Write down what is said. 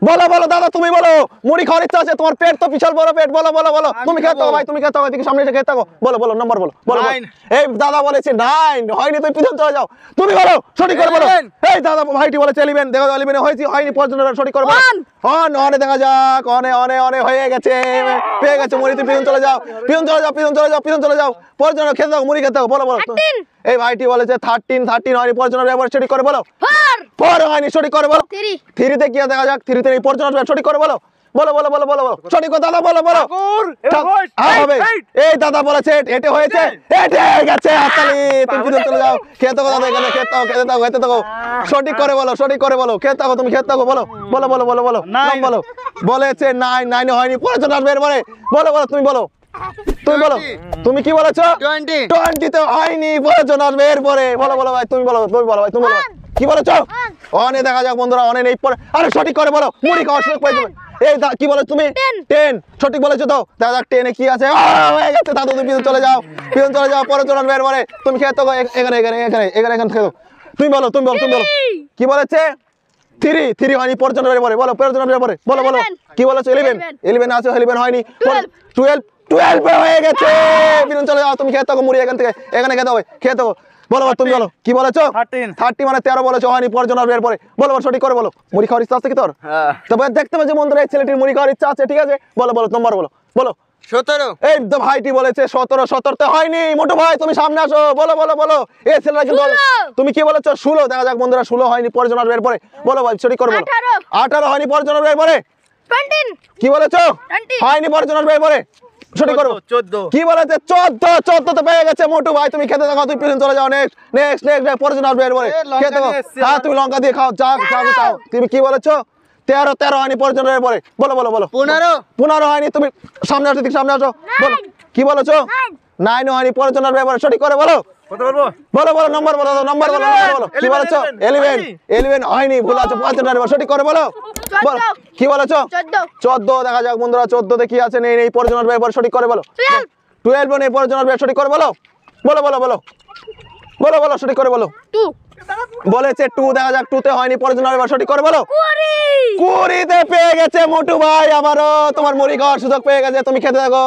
বলো বলো দাদা তুমি বলো, মুড়ি খাওয়ার ইচ্ছা আছে তোমার, পেট তো বিশাল বড় পেট, বলো বলো বলো, তুমি খেতে থাকো ভাই, তুমি খেতে থাকো, এদিকে সামনে এসে খেতে থাকো, বলো বলো নম্বর বলো, বলো বলো। এই দাদা বলেছে 9 হয়নি, তুমি পিছন চলে যাও, তুমি বলো সঠিক করে বলো। এই দাদা ভাইটি বলেছে 11, দেখো 11 হয়েছে হয়নি, পর্যন্ত সঠিক করে বলো। অনে দেখা যাক, অনে হয়ে গেছে, পেয়ে গেছে মুড়ি, তুমি পিছন চলে যাও, পিছন চলে যাও, পিছন চলে যাও, পিছন চলে যাও, পর্যন্ত খেতে থাকো, মুড়ি খেতে থাকো, বলো বলো। এই ভাইটি বলেছে 13 হয়নি, পর্যন্ত ব্যবহার সঠিক করে বলো। 4 হয়নি, সঠিক করে বলো। 3 তে কি দেখা যাক, 3 তে এই পর্যন্ত সঠিক করে বলো, বলো বলো বলো বলো বলো, সঠিক কথা দাদা বলো বলো। হবে এই দাদা বলেছে এটা হয়েছে, এটা হয়ে গেছে, হাততালি, তুমি পিছন চলে যাও, খেতে থাকো দাদা, এখানে খেতে থাকো, খেতে থাকো, খেতে থাকো, সঠিক করে বলো, সঠিক করে বলো, খেতে থাকো, তুমি খেতে থাকো, বলো বলো বলো বলো বলো, নাম বলো। বলেছে 9 হয়নি, পর্যন্ত আসবে এরপরে, বলো বলো তুমি বলো, তুমি বলো, তুমি কি বলেছো? 20 তে হয়নি, পর্যন্ত আসবে এরপরে, বলো বলো ভাই, তুমি বলো, তুমি বলো ভাই, তুমি বলো কি বলেছো? অনে দেখা যাক বন্ধুরা, অনে নেই পরে, আরে সঠিক করে বলো, মুড়ি খাওয়ার সুযোগ পেয়ে যাবে। এই কি বলো তুমি? 10 সঠিক বলেছো তো, দেখা যাক 10 এ কি আছে, হয়ে গেছে দাদু, তুমি পিছন চলে যাও, পিছন চলে যাও, পরে চলে আসবে এরপরে, তুমি খেয়ে থাকো, এখানে এখানে এখানে এখানে এখানে খেয়ে, তুমি বলো তুমি বলো তুমি বলো, কি বলেছে? 3 হয়নি, পর্যন্ত এরপরে বলো, পর্যন্ত এরপরে বলো বলো, কি বলেছো? 11 আছে, 11 হয়নি, 12 হয়ে গেছে, পিছন চলে যাও, তুমি খেয়ে থাকো মুড়ি, এখান থেকে এখানে খেতে হবে, খেয়ে থাকো, বলো তুমি বলো, কি বলেছো? 30 মানে 13 বলেছো, হয়নি, পর্যন্ত এরপরে বলো বলো, সঠিক করে বলো। মুড়ি খাওয়ার ইচ্ছা আছে কি তোর? তবে দেখতে পাচ্ছি বন্ধুরা, এই ছেলেটির মুড়ি খাওয়ার ইচ্ছা আছে, ঠিক আছে, বলো বলো নম্বর বলো, বলো 17। এই তো ভাইটি বলেছে 17 তে হয়নি, মোটু ভাই তুমি সামনে আসো, বলো বলো বলো, এই ছেলেটা কিন্তু, তুমি কি বলেছো? 16, দেখা যাক বন্ধুরা, 16 হয়নি, পর্যন্ত এরপরে বলো ভাই, সঠিক করে বলো। 18 হয়নি, পর্যন্ত এরপরে 20 কি বলেছো? হয়নি, পর্যন্ত এরপরে সঠিক করবো। 14 কি বলেছে? 14 তে পেয়ে গেছে মোটু ভাই, তুমি খেতে থাকো, তুমি পিছন চলে যাও, নেক্সট নেক্সট নেক্সট, পর্যন্ত আসবে এরপরে, খেতে থাকো, হ্যাঁ তুমি লঙ্কা দিয়ে খাও, যা খাও, তুমি কি বলেছো? 13 হয়নি, পর্যন্ত এরপরে বলো বলো বলো। 15 হয়নি, তুমি সামনে আসো, ঠিক সামনে আসো, বলো কি বলেছো? 9 হয়নি, পর্যন্ত এরপরে সঠিক করে বলো, বলো বলো নম্বর বলো, নম্বর বলো, বলো কি বলেছো? 11 হয়নি, ভুল আছে, পর্যন্ত এরপরে সঠিক করে বলো, বলো কি বলেছো? 14 দেখা যাক বন্ধুরা, 14 তে কি আছে, নেই নেই, পর্যন্ত এরপরে সঠিক করে বলো। 12 নেই, পর্যন্ত সঠিক করে বলো, বলো বলো বলো বলো বলো, সঠিক করে বলো। 2 বলেছে 2, দেখা যাক 2 তে হয়নি, পর্যন্ত এরপরে সঠিক করে বলো। 20 তে পেয়ে গেছে মোটু ভাই, আমারও তোমার মুড়ি খাওয়ার সুযোগ পেয়ে গেছে, তুমি খেতে থাকো।